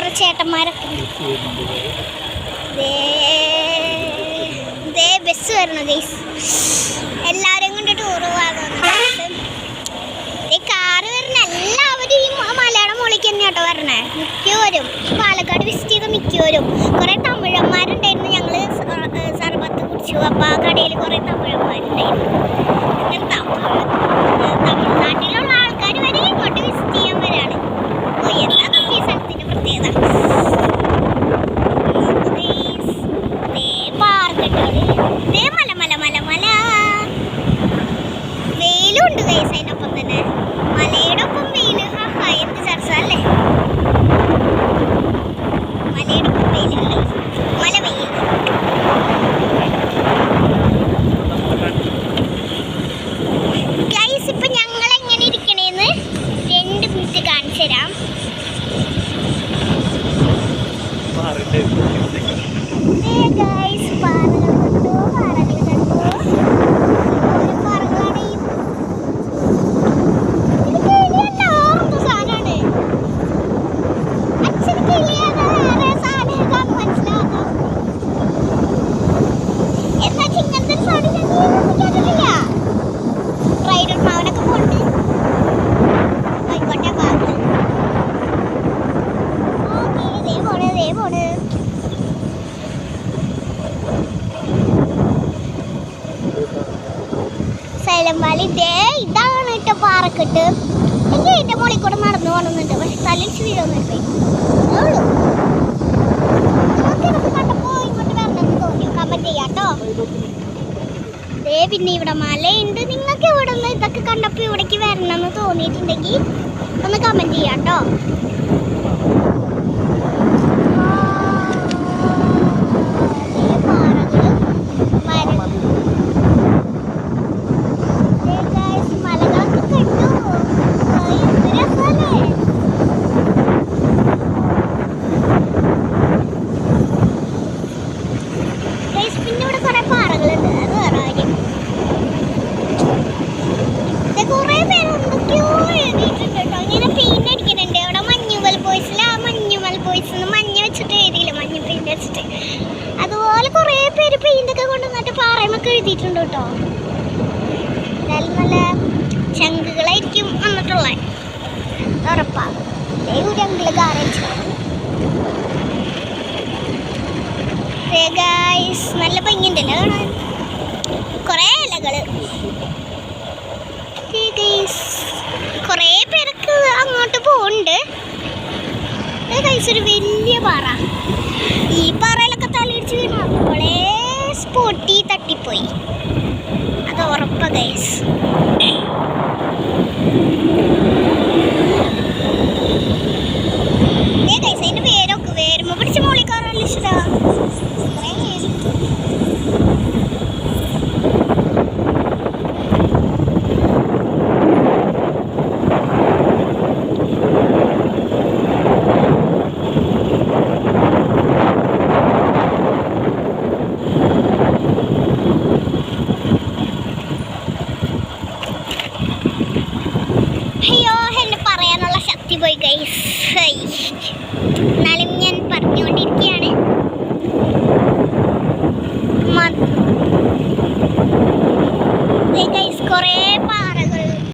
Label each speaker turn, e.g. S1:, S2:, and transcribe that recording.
S1: കുറെ ചേട്ടന്മാരൊക്കെ ബസ് വരണം ഗൈസ്. എല്ലാവരും കൊണ്ട് ടൂർ പോകാൻ കാറ് വരണ എല്ലാവരും ഈ മലയാളം മോളിക്ക് തന്നെ കേട്ടോ വരണേ. മിക്കവരും പാലക്കാട് വിസിറ്റ് ചെയ്ത മിക്കവരും കുറെ തമിഴന്മാരുണ്ടായിരുന്നു. ഞങ്ങള് സർബത്ത് കുടിച്ചു. അപ്പൊ ആ കടയിൽ കുറെ തമിഴന്മാരുണ്ടായിരുന്നു. അങ്ങനെ തമിഴ്നാട്ടിലുള്ള ആൾക്കാർ വരെ ഇങ്ങോട്ട് വിസിറ്റ് ചെയ്യാൻ വരാണ്. ഓ എന്താ നമുക്ക് ഈ സ്ഥലത്തിന്റെ പ്രത്യേകത. മല മല മല മല വെയിലുണ്ട് ഗൈസ്. അതിനൊപ്പം തന്നെ മലയുടെ ഒപ്പം വെയില്. ആഹാ എന്ത് ചർച്ചല്ലേ. മലയുടെ ഒപ്പം വെയിലുണ്ട്. മല വെയിൽ. ഗൈസ് ഇപ്പൊ ഞങ്ങൾ എങ്ങനെ ഇരിക്കണേന്ന് 2 മിനിറ്റ് കാണിച്ചു തരാം. ഗൈസ് പാറകൾ കണ്ടോ, പാറകൾ കണ്ടോ. പാറകളാണ് ഈ സാധനമാണ്. അച്ഛന് കിളിയാണ് വേറെ സാധനം മനസ്സിലാവുന്നു. എന്താ ഇങ്ങനത്തെ സാധനം കേട്ടിട്ടില്ല. റൈഡർ മാവനൊക്കെ പോണ്ട് ആയിക്കോട്ടെ ഭാഗത്ത്. ഓക്കെ ദേ പോണ്. സൈലം വാലി ഇതാണ് കേട്ടോ പാറക്കെട്ട്. എനിക്ക് ഇതിന്റെ മുകളിൽ കൂടെ നടന്നു പോകണമെന്നുണ്ട്. പക്ഷെ തലയിച്ച് വീഴൊന്നുമില്ല. കണ്ടപ്പോ ഇങ്ങോട്ട് വരണമെന്ന് തോന്നി. കമന്റ് ചെയ്യാട്ടോ. പിന്നെ ഇവിടെ മലയുണ്ട്. നിങ്ങൾക്ക് ഇവിടെ നിന്ന് ഇതൊക്കെ കണ്ടപ്പോ ഇവിടേക്ക് വരണമെന്ന് തോന്നിയിട്ടുണ്ടെങ്കിൽ ഒന്ന് കമന്റ് ചെയ്യാട്ടോ. അതുപോലെ കുറേ പേര് പെയിന്റൊക്കെ കൊണ്ടുവന്നിട്ട് പാറയമൊക്കെ എഴുതിയിട്ടുണ്ട് കേട്ടോ. എന്തായാലും നല്ല ചങ്കുകളായിരിക്കും വന്നിട്ടുള്ളത് ഉറപ്പാ. ഒരു അങ്കിള് കാറടിച്ചു. നല്ല ഭംഗിയുണ്ടല്ലോ കാണാൻ. കുറേ ഇലകള്. കുറേ പേരൊക്കെ അങ്ങോട്ട് പോകുന്നുണ്ട്. ഒരു വലിയ പാറ. ഈ പാറയിലൊക്കെ തലയിടിച്ച് വീണു. നമ്മളെ സ്പോട്ടി തട്ടിപ്പോയി. അത് ഉറപ്പാ ഗൈസ്. അതിന്റെ പേരൊക്കെ വരുമ്പോ പിടിച്ച് മോളിക്കാറല്ല ഇഷ്ട. പോയി ഗൈസ്. എന്നാലും ഞാൻ പറഞ്ഞുകൊണ്ടിരിക്കുക.